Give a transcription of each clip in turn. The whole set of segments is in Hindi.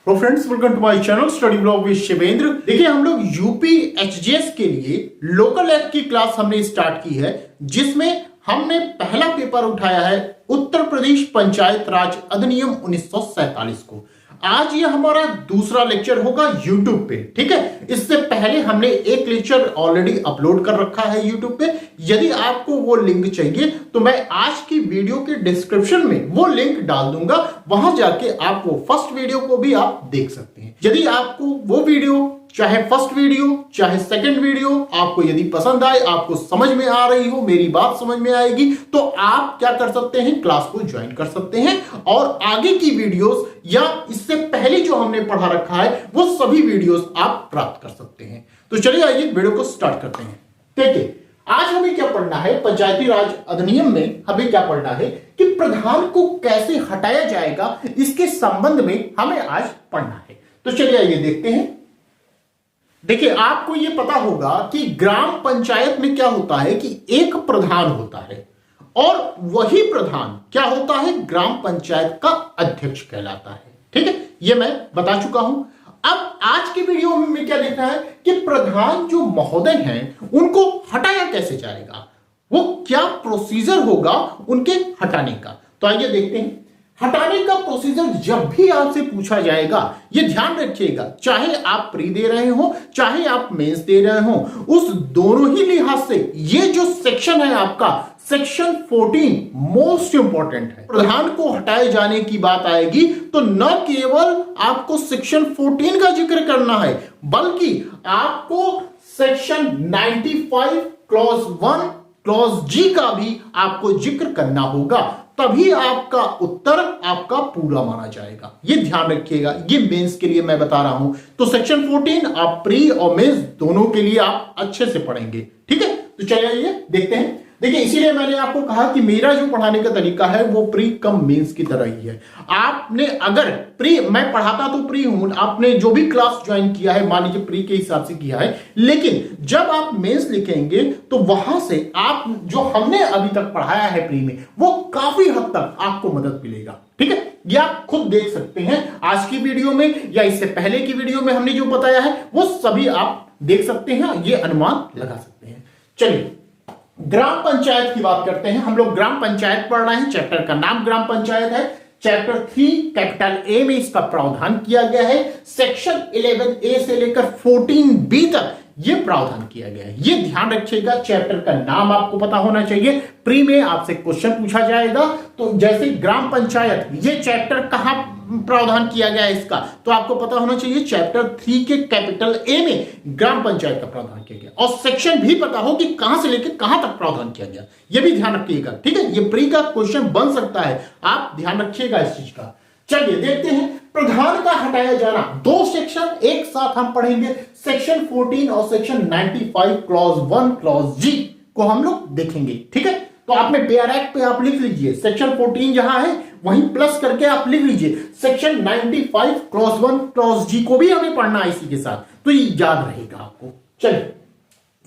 Hello friends, welcome to my channel study blog with Shivendra. देखिए, हम लोग यूपी एचजीएस के लिए लोकल एक्ट की क्लास हमने स्टार्ट की है, जिसमें हमने पहला पेपर उठाया है उत्तर प्रदेश पंचायत राज अधिनियम 1947 को। आज ये हमारा दूसरा लेक्चर होगा यूट्यूब पे, ठीक है। इससे पहले हमने एक लेक्चर ऑलरेडी अपलोड कर रखा है यूट्यूब पे। यदि आपको वो लिंक चाहिए तो मैं आज की वीडियो के डिस्क्रिप्शन में वो लिंक डाल दूंगा, वहां जाके आप वो फर्स्ट वीडियो को भी आप देख सकते हैं। यदि आपको वो वीडियो, चाहे फर्स्ट वीडियो चाहे सेकंड वीडियो, आपको यदि पसंद आए, आपको समझ में आ रही हो, मेरी बात समझ में आएगी, तो आप क्या कर सकते हैं, क्लास को ज्वाइन कर सकते हैं और आगे की वीडियोस या इससे पहले जो हमने पढ़ा रखा है वो सभी वीडियोस आप प्राप्त कर सकते हैं। तो चलिए आइए वीडियो को स्टार्ट करते हैं। देखिए, आज हमें क्या पढ़ना है, पंचायती राज अधिनियम में हमें क्या पढ़ना है कि प्रधान को कैसे हटाया जाएगा, इसके संबंध में हमें आज पढ़ना है। तो चलिए आइए देखते हैं। देखिए, आपको यह पता होगा कि ग्राम पंचायत में क्या होता है कि एक प्रधान होता है और वही प्रधान क्या होता है, ग्राम पंचायत का अध्यक्ष कहलाता है। ठीक है, यह मैं बता चुका हूं। अब आज के वीडियो में क्या देखना है कि प्रधान जो महोदय हैं उनको हटाया कैसे जाएगा, वो क्या प्रोसीजर होगा उनके हटाने का। तो आइए देखते हैं। हटाने का प्रोसीजर जब भी आपसे पूछा जाएगा, ये ध्यान रखिएगा, चाहे आप प्री दे रहे हो चाहे आप मेंस दे रहे हो, उस दोनों ही लिहाज से ये जो सेक्शन है आपका सेक्शन 14 मोस्ट इंपॉर्टेंट है। प्रधान को हटाए जाने की बात आएगी तो न केवल आपको सेक्शन 14 का जिक्र करना है, बल्कि आपको सेक्शन 95 क्लॉज 1 क्लॉज जी का भी आपको जिक्र करना होगा, तभी आपका उत्तर आपका पूरा माना जाएगा। ये ध्यान रखिएगा, ये मेंस के लिए मैं बता रहा हूं। तो सेक्शन 14 आप प्री और मेंस दोनों के लिए आप अच्छे से पढ़ेंगे, ठीक है। तो चलिए देखते हैं। देखिए, इसीलिए मैंने आपको कहा कि मेरा जो पढ़ाने का तरीका है वो प्री कम मेंस की तरह ही है। आपने अगर प्री, मैं पढ़ाता तो प्री हूं, आपने जो भी क्लास ज्वाइन किया है मान लीजिए प्री के हिसाब से किया है, लेकिन जब आप मेंस लिखेंगे तो वहां से आप जो हमने अभी तक पढ़ाया है प्री में वो काफी हद तक आपको मदद मिलेगा, ठीक है। ये आप खुद देख सकते हैं आज की वीडियो में या इससे पहले की वीडियो में हमने जो बताया है वो सभी आप देख सकते हैं, ये अनुमान लगा सकते हैं। चलिए ग्राम पंचायत की बात करते हैं। हम लोग ग्राम पंचायत पढ़ रहे हैं, चैप्टर का नाम ग्राम पंचायत है। चैप्टर 3 कैपिटल ए में इसका प्रावधान किया गया है। सेक्शन 11A से लेकर 14B तक ये प्रावधान किया गया है। ये ध्यान रखिएगा, चैप्टर का नाम आपको पता होना चाहिए। प्री में आपसे क्वेश्चन पूछा जाएगा तो जैसे ग्राम पंचायत, ये चैप्टर कहां प्रावधान किया गया है इसका, तो आपको पता होना चाहिए चैप्टर 3 के कैपिटल ए में ग्राम पंचायत का प्रावधान किया गया, और सेक्शन भी पता हो कि कहां से लेकर कहां तक प्रावधान किया गया। यह भी ध्यान रखिएगा, ठीक है। ये प्री का क्वेश्चन बन सकता है, आप ध्यान रखिएगा इस चीज का। चलिए देखते हैं प्रधान का हटाया जाना। दो सेक्शन एक साथ हम पढ़ेंगे, सेक्शन 14 और सेक्शन 95 क्लॉज 1 क्लॉज जी को हम लोग देखेंगे, ठीक है। तो आपने पेयर एक्ट पे आप लिख लीजिए, सेक्शन 14 जहां है वहीं प्लस करके आप लिख लीजिए सेक्शन 95 क्लॉज 1 क्लॉज जी को भी हमें पढ़ना है इसी के साथ, तो ये याद रहेगा आपको। चलिए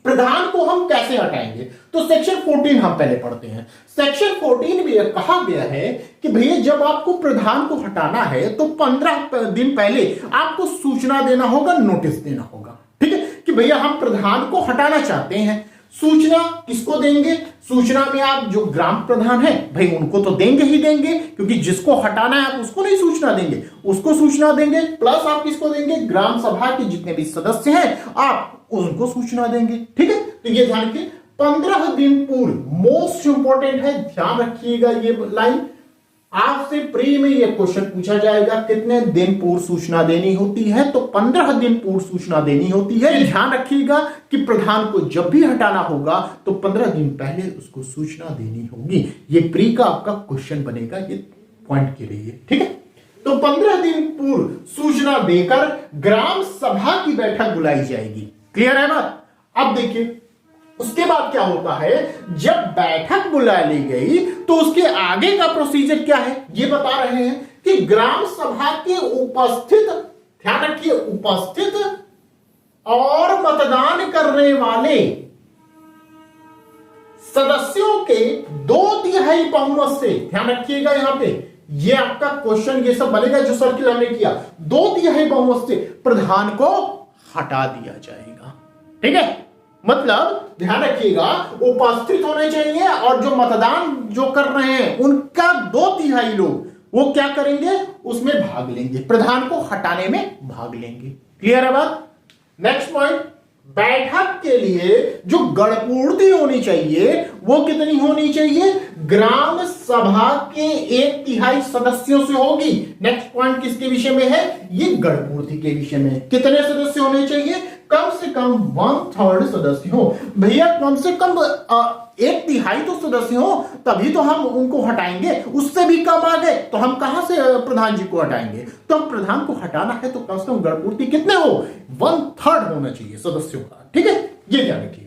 प्रधान को हम कैसे हटाएंगे, तो सेक्शन 14 हम पहले पढ़ते हैं। सेक्शन 14 में यह कहा गया है कि भैया जब आपको प्रधान को हटाना है तो 15 दिन पहले आपको सूचना देना होगा, नोटिस देना होगा, ठीक है, कि भैया हम प्रधान को हटाना चाहते हैं। सूचना किसको देंगे, सूचना में आप जो ग्राम प्रधान है भाई उनको तो देंगे ही देंगे, क्योंकि जिसको हटाना है आप उसको नहीं सूचना देंगे, उसको सूचना देंगे। प्लस आप किसको देंगे, ग्राम सभा के जितने भी सदस्य हैं आप उनको सूचना देंगे, ठीक है। तो ये ध्यान रखिए, 15 दिन पूर्व मोस्ट इंपॉर्टेंट है, ध्यान रखिएगा ये लाइन। आपसे प्री में ये क्वेश्चन पूछा जाएगा कितने दिन पूर्व सूचना देनी होती है, तो 15 दिन पूर्व सूचना देनी होती है। ध्यान रखिएगा कि प्रधान को जब भी हटाना होगा तो 15 दिन पहले उसको सूचना देनी होगी। ये प्री का आपका क्वेश्चन बनेगा, ये पॉइंट के लिए, ठीक है। तो 15 दिन पूर्व सूचना देकर ग्राम सभा की बैठक बुलाई जाएगी। क्लियर है बात। अब देखिए उसके बाद क्या होता है, जब बैठक बुला ली गई तो उसके आगे का प्रोसीजर क्या है, ये बता रहे हैं कि ग्राम सभा के उपस्थित, ध्यान रखिए, उपस्थित और मतदान करने वाले सदस्यों के 2/3 बहुमत से, ध्यान रखिएगा यहां पे ये आपका क्वेश्चन ये सब बनेगा जो सर्किल हमने किया। 2/3 बहुमत से प्रधान को हटा दिया जाएगा। ठीक है, मतलब ध्यान रखिएगा उपस्थित होने चाहिए और जो मतदान जो कर रहे हैं उनका 2/3 लोग वो क्या करेंगे, उसमें भाग लेंगे, प्रधान को हटाने में भाग लेंगे। क्लियर है बात? नेक्स्ट पॉइंट, बैठक के लिए जो गणपूर्ति होनी चाहिए वो कितनी होनी चाहिए, ग्राम सभा के 1/3 सदस्यों से होगी। नेक्स्ट पॉइंट किसके विषय में है, ये गणपूर्ति के विषय में। कितने सदस्य होने चाहिए, कम से कम 1/3 सदस्य हो। भैया कम से कम 1/3 तो सदस्य हो तभी तो हम उनको हटाएंगे, उससे भी कम आ गए तो हम कहां से प्रधान जी को हटाएंगे। तो प्रधान को हटाना है तो कम से कम गणपूर्ति कितने हो, 1/3 होना चाहिए सदस्यों का। ठीक है, ये ध्यान रखिएगा।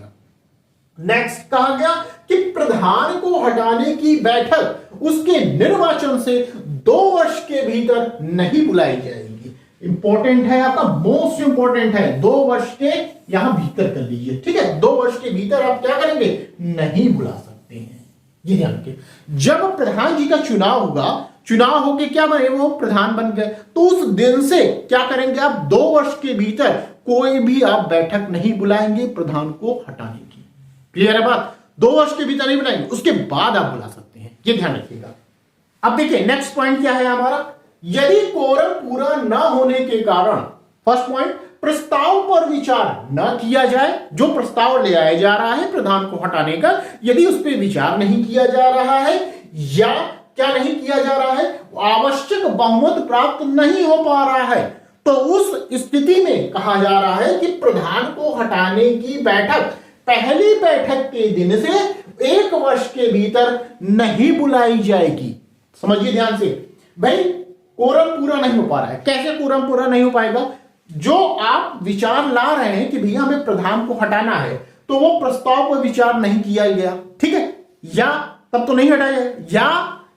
नेक्स्ट कहा गया कि प्रधान को हटाने की बैठक उसके निर्वाचन से 2 वर्ष के भीतर नहीं बुलाई जाएगी। इंपॉर्टेंट है आपका, मोस्ट इंपॉर्टेंट है, 2 वर्ष के यहां भीतर कर लीजिए। ठीक है, 2 वर्ष के भीतर आप क्या करेंगे, नहीं बुला सकते हैं। ये ध्यान रखिए। जब प्रधान जी का चुनाव होगा, चुनाव होके क्या बने, वो प्रधान बन गए, तो उस दिन से क्या करेंगे आप, 2 वर्ष के भीतर कोई भी आप बैठक नहीं बुलाएंगे प्रधान को हटाने की। क्लियर है बात? 2 वर्ष के भीतर नहीं बुलाएंगे, उसके बाद आप बुला सकते हैं। ये ध्यान रखिएगा। अब देखिए नेक्स्ट पॉइंट क्या है हमारा, यदि कोरम पूरा न होने के कारण, फर्स्ट पॉइंट, प्रस्ताव पर विचार न किया जाए, जो प्रस्ताव ले आया जा रहा है प्रधान को हटाने का, यदि उस पर विचार नहीं किया जा रहा है या क्या नहीं किया जा रहा है, आवश्यक बहुमत प्राप्त नहीं हो पा रहा है, तो उस स्थिति में कहा जा रहा है कि प्रधान को हटाने की बैठक पहली बैठक के दिन से 1 वर्ष के भीतर नहीं बुलाई जाएगी। समझिए ध्यान से भाई, कोरम पूरा नहीं हो पा रहा है। कैसे कोरम पूरा नहीं हो पाएगा, जो आप विचार ला रहे हैं कि भैया हमें प्रधान को हटाना है, तो वो प्रस्ताव पर विचार नहीं किया गया। ठीक है, या तब तो नहीं हटाया, या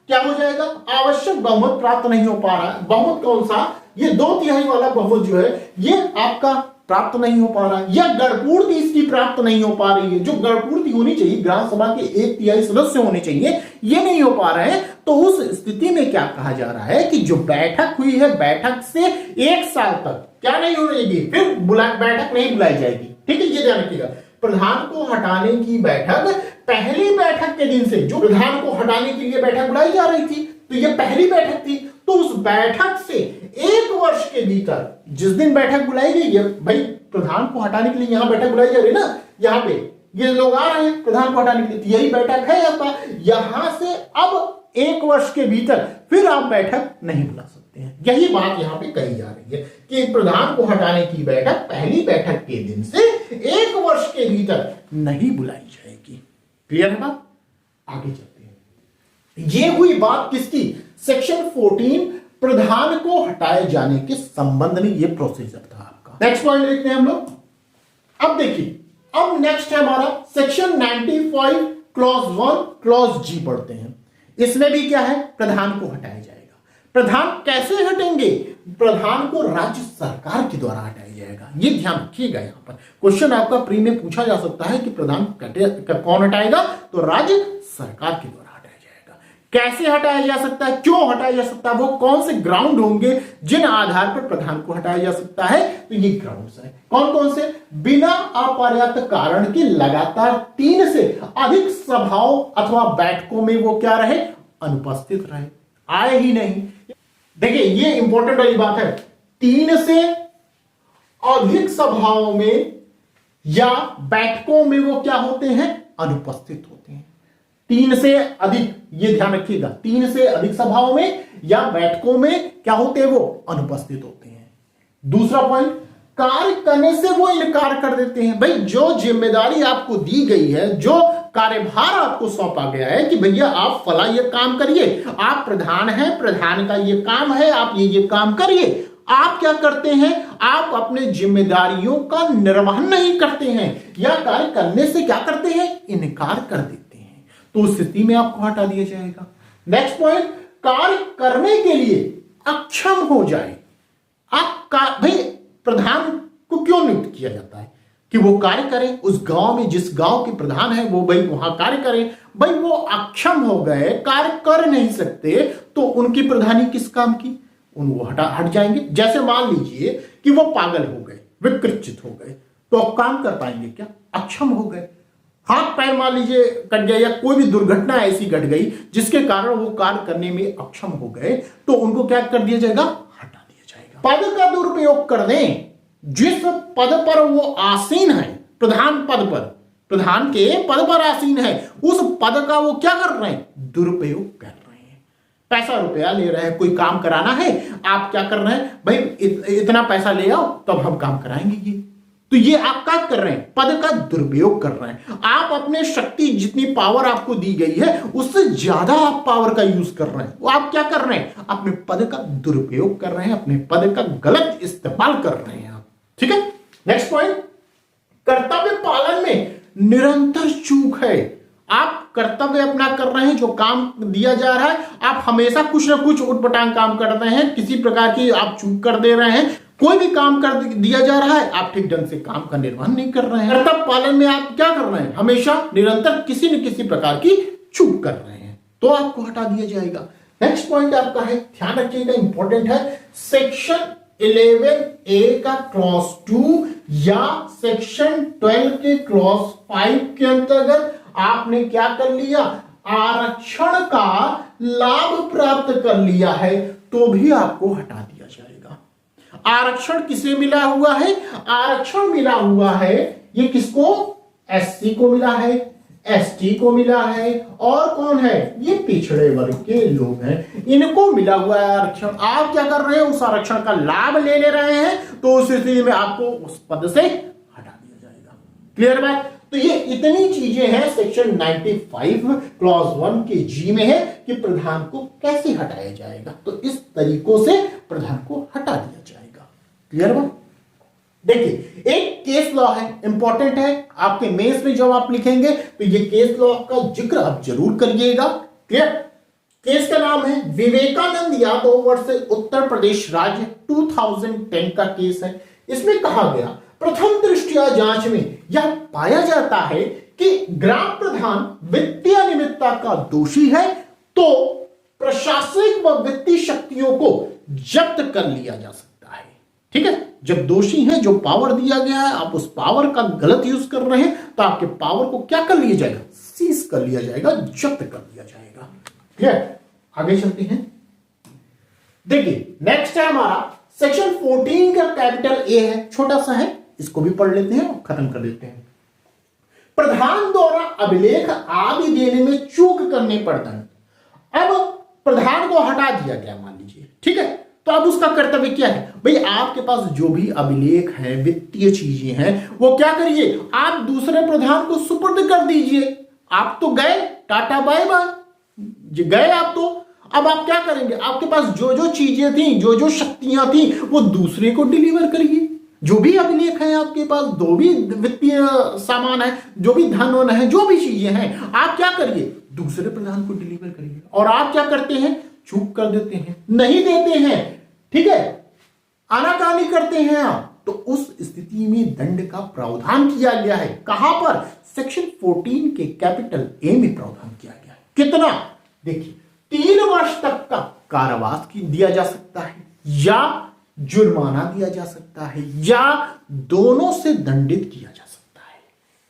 क्या हो जाएगा, आवश्यक बहुमत प्राप्त नहीं हो पा रहा है। बहुमत कौन सा, ये 2/3 वाला बहुमत जो है ये आपका प्राप्त नहीं हो पा रहा है, या गणपूर्ति इसकी प्राप्त नहीं हो पा रही है। जो गणपूर्ति होनी चाहिए, ग्राम सभा के 1/3 सदस्य होने चाहिए, ये नहीं हो पा रहे हैं। तो उस स्थिति में क्या कहा जा रहा है कि जो बैठक हुई है, बैठक से 1 साल तक क्या नहीं होगी, फिर बैठक नहीं बुलाई जाएगी। ठीक है, ये ध्यान रखिएगा। प्रधान को हटाने की बैठक पहली बैठक के दिन से, जो प्रधान को हटाने के लिए बैठक बुलाई जा रही थी, तो ये पहली बैठक थी, तो उस बैठक से 1 वर्ष के भीतर, जिस दिन बैठक बुलाई गई है, भाई प्रधान को हटाने के लिए यहां बैठक बुलाई जा रही है ना, यहां पे ये लोग आ रहे हैं प्रधान को हटाने के लिए, यही बैठक है आपका। यहां से अब 1 वर्ष के भीतर फिर आप बैठक नहीं बुला सकते हैं। यही बात यहां पे कही जा रही है कि प्रधान को हटाने की बैठक पहली बैठक के दिन से 1 वर्ष के भीतर नहीं बुलाई जाएगी। क्लियर है बात? आगे चलते हैं। ये हुई बात किसकी, सेक्शन 14 प्रधान को हटाए जाने के संबंध में ये प्रोसीजर था आपका। नेक्स्ट पॉइंट देखते हैं हम लोग। अब देखिए, अब नेक्स्ट है हमारा सेक्शन 95 क्लॉज 1 क्लॉज जी पढ़ते हैं। इसमें भी क्या है, प्रधान को हटाया जाएगा। प्रधान कैसे हटेंगे, प्रधान को राज्य सरकार के द्वारा हटाया जाएगा। ये ध्यान रखिएगा। यहां पर क्वेश्चन आपका प्री में पूछा जा सकता है कि प्रधान कौन हटाएगा, तो राज्य सरकार के द्वारा हटाया जाएगा। कैसे हटाया जा सकता है, क्यों हटाया जा सकता है, वो कौन से ग्राउंड होंगे जिन आधार पर प्रधान को हटाया जा सकता है, तो ये ग्राउंड्स है। कौन कौन से, बिना अपर्याप्त कारण के लगातार 3 से अधिक सभाओं अथवा बैठकों में वो क्या रहे, अनुपस्थित रहे, आए ही नहीं। देखिए ये इंपॉर्टेंट वाली बात है, 3 से अधिक सभाओं में या बैठकों में वो क्या होते हैं, अनुपस्थित होते हैं। 3 से अधिक, ये ध्यान रखिएगा, 3 से अधिक सभाओं में या बैठकों में क्या होते हैं, वो अनुपस्थित होते हैं। दूसरा पॉइंट, कार्य करने से वो इनकार कर देते हैं। भाई जो जिम्मेदारी आपको दी गई है, जो कार्यभार आपको सौंपा गया है कि भैया आप फला ये काम करिए, आप प्रधान हैं, प्रधान का ये काम है, आप ये काम करिए, आप क्या करते हैं, आप अपने जिम्मेदारियों का निर्वहन नहीं करते हैं या कार्य करने से क्या करते हैं, इनकार कर देते हैं, तो उस स्थिति में आपको हटा दिया जाएगा। नेक्स्ट पॉइंट, कार्य करने के लिए अक्षम हो जाए। आप भाई प्रधान को क्यों नियुक्त किया जाता है, कि वो कार्य करें उस गांव में, जिस गांव के प्रधान है वो भाई वहां कार्य करें। भाई वो अक्षम हो गए, कार्य कर नहीं सकते, तो उनकी प्रधानी किस काम की, वो हट जाएंगे। जैसे मान लीजिए कि वो पागल हो गए, विकृत हो गए, तो अब काम कर पाएंगे क्या, अक्षम हो गए। हाथ पैर मान लीजिए कट गया या कोई भी दुर्घटना ऐसी घट गई जिसके कारण वो कार्य करने में अक्षम हो गए, तो उनको क्या कर दिया जाएगा, हटा दिया जाएगा। पद का दुरुपयोग कर दें, जिस पद पर वो आसीन है, प्रधान पद पर, प्रधान के पद पर आसीन है, उस पद का वो क्या कर रहे हैं, दुरुपयोग कर रहे हैं। पैसा रुपया ले रहे हैं, कोई काम कराना है, आप क्या कर रहे हैं, भाई इतना पैसा ले आओ तब हम काम कराएंगे ये, तो ये आप क्या कर रहे हैं, पद का दुरुपयोग कर रहे हैं। आप अपने शक्ति, जितनी पावर आपको दी गई है उससे ज्यादा आप पावर का यूज कर रहे हैं, वो आप क्या कर रहे हैं, अपने पद का दुरुपयोग कर रहे हैं, अपने पद का गलत इस्तेमाल कर रहे हैं आप। ठीक है, नेक्स्ट पॉइंट, कर्तव्य पालन में निरंतर चूक है। आप कर्तव्य अपना कर रहे हैं, जो काम दिया जा रहा है आप हमेशा कुछ ना कुछ उटपटांग काम कर रहे हैं, किसी प्रकार की आप चूक कर दे रहे हैं। कोई भी काम कर दिया जा रहा है, आप ठीक ढंग से काम का निर्वहन नहीं कर रहे हैं। कर्तव्य पालन में आप क्या कर रहे हैं, हमेशा निरंतर किसी न किसी प्रकार की चूक कर रहे हैं, तो आपको हटा दिया जाएगा। नेक्स्ट पॉइंट आपका है, ध्यान रखिएगा, इंपॉर्टेंट है, सेक्शन 11A का क्लॉज 2 या सेक्शन 12 के क्लॉज 5 के अंतर्गत आपने क्या कर लिया, आरक्षण का लाभ प्राप्त कर लिया है, तो भी आपको हटा दिया जाएगा। आरक्षण किसे मिला हुआ है, आरक्षण मिला हुआ है, ये किसको, एससी को मिला है, एसटी को मिला है, और कौन है, ये पिछड़े वर्ग के लोग हैं, इनको मिला हुआ है आरक्षण। आप क्या कर रहे हैं, उस आरक्षण का लाभ ले रहे हैं, तो उस स्थिति में आपको उस पद से हटा दिया जाएगा। क्लियर बात। तो ये इतनी चीजें हैं सेक्शन 95 क्लॉज 1 के जी में है कि प्रधान को कैसे हटाया जाएगा, तो इस तरीकों से प्रधान को हटा दिया जाएगा। क्लियर बात। देखिए, एक केस लॉ है, इंपॉर्टेंट है, आपके मेंस में जब आप लिखेंगे तो ये केस लॉ का जिक्र आप जरूर करिएगा। क्लियर। केस का नाम है विवेकानंद यादव वर्सेस उत्तर प्रदेश राज्य, 2010 का केस है। इसमें कहा गया, प्रथम दृष्टया जांच में यह पाया जाता है कि ग्राम प्रधान वित्तीय अनियमितता का दोषी है, तो प्रशासनिक व वित्तीय शक्तियों को जब्त कर लिया जा सकता है। ठीक है, जब दोषी है, जो पावर दिया गया है, आप उस पावर का गलत यूज कर रहे हैं, तो आपके पावर को क्या कर लिया जाएगा, सीज कर लिया जाएगा, जब्त कर लिया जाएगा। क्लियर। आगे चलते हैं। देखिए, नेक्स्ट है हमारा सेक्शन 14 का कैपिटल ए है, छोटा सा है, इसको भी पढ़ लेते हैं और खत्म कर देते हैं। प्रधान द्वारा अभिलेख आदि देने में चूक करने पर दंड। अब प्रधान को हटा दिया गया मान लीजिए, ठीक है, तो अब उसका कर्तव्य क्या है, भाई आपके पास जो भी अभिलेख है, वित्तीय चीजें हैं, वो क्या करिए, आप दूसरे प्रधान को सुपुर्द कर दीजिए। आप तो गए, टाटा बाय बाय, गए आप तो, अब आप क्या करेंगे, आपके पास जो जो चीजें थी, जो जो शक्तियां थी, वो दूसरे को डिलीवर करिए। जो भी अभिलेख है आपके पास, जो भी वित्तीय सामान है, जो भी धन है, जो भी चीजें हैं, आप क्या करिए, दूसरे प्रधान को डिलीवर करिए। और आप क्या करते हैं, चूक कर देते हैं, नहीं देते हैं, ठीक है, आनाकानी करते हैं आप, तो उस स्थिति में दंड का प्रावधान किया गया है। कहां पर, सेक्शन 14 के कैपिटल ए में प्रावधान किया गया है। कितना, देखिए, 3 वर्ष तक का कारावास दिया जा सकता है, या जुर्माना दिया जा सकता है, या दोनों से दंडित किया जा सकता है।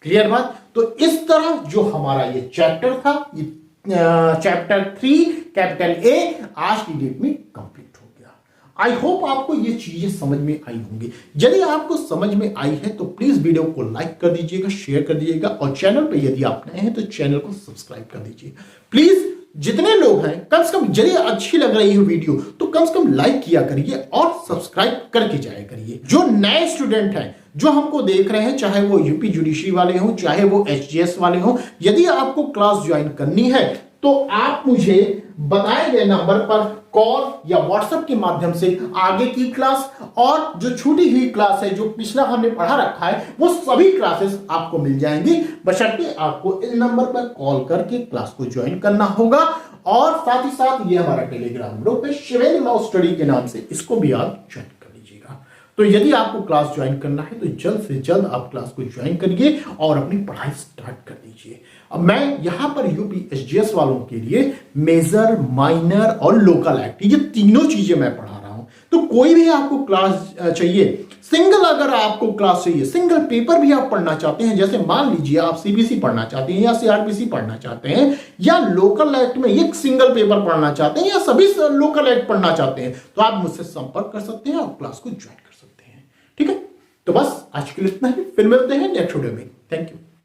क्लियर बात। तो इस तरह जो हमारा ये चैप्टर था, ये चैप्टर 3 कैपिटल ए आज की डेट में कंप्लीट हो गया। आई होप आपको ये चीजें समझ में आई होंगी। यदि आपको समझ में आई है तो प्लीज वीडियो को लाइक कर दीजिएगा, शेयर कर दीजिएगा, और चैनल पे यदि आप नए हैं तो चैनल को सब्सक्राइब कर दीजिए। प्लीज जितने लोग हैं, कम से कम यदि अच्छी लग रही है वीडियो तो कम से कम लाइक किया करिए और सब्सक्राइब करके जाया करिए। जो नए स्टूडेंट हैं, जो हमको देख रहे हैं, चाहे वो यूपी जुडिशरी वाले हों, चाहे वो एचजीएस वाले हों, यदि आपको क्लास ज्वाइन करनी है तो आप मुझे बताए गए नंबर पर कॉल या व्हाट्सएप के माध्यम से आगे की क्लास और जो छूटी हुई क्लास है, जो पिछला हमने पढ़ा रखा है, वो सभी क्लासेस आपको मिल जाएंगी, बशर्ते आपको इस नंबर पर कॉल करके क्लास को ज्वाइन करना होगा। और साथ ही साथ ये हमारा टेलीग्राम ग्रुप है शिवेंद्र लॉ स्टडी के नाम से, इसको भी आप ज्वाइन कर लीजिएगा। तो यदि आपको क्लास ज्वाइन करना है तो जल्द से जल्द आप क्लास को ज्वाइन करिए और अपनी पढ़ाई स्टार्ट कर दीजिए। अब मैं यहां पर यूपी एचजीएस वालों के लिए मेजर, माइनर और लोकल एक्ट, ये तीनों चीजें मैं पढ़ा रहा हूं। तो कोई भी आपको क्लास चाहिए, सिंगल अगर आपको क्लास चाहिए, सिंगल पेपर भी आप पढ़ना चाहते हैं, जैसे मान लीजिए आप सीबीसी पढ़ना चाहते हैं या सीआरपीसी पढ़ना चाहते हैं या लोकल एक्ट में एक सिंगल पेपर पढ़ना चाहते हैं या सभी लोकल एक्ट पढ़ना चाहते हैं, तो आप मुझसे संपर्क कर सकते हैं और क्लास को ज्वाइन कर सकते हैं। ठीक है, तो बस आज के लिए इतना ही, फिर मिलते हैं नेक्स्ट वीडियो में। Thank you.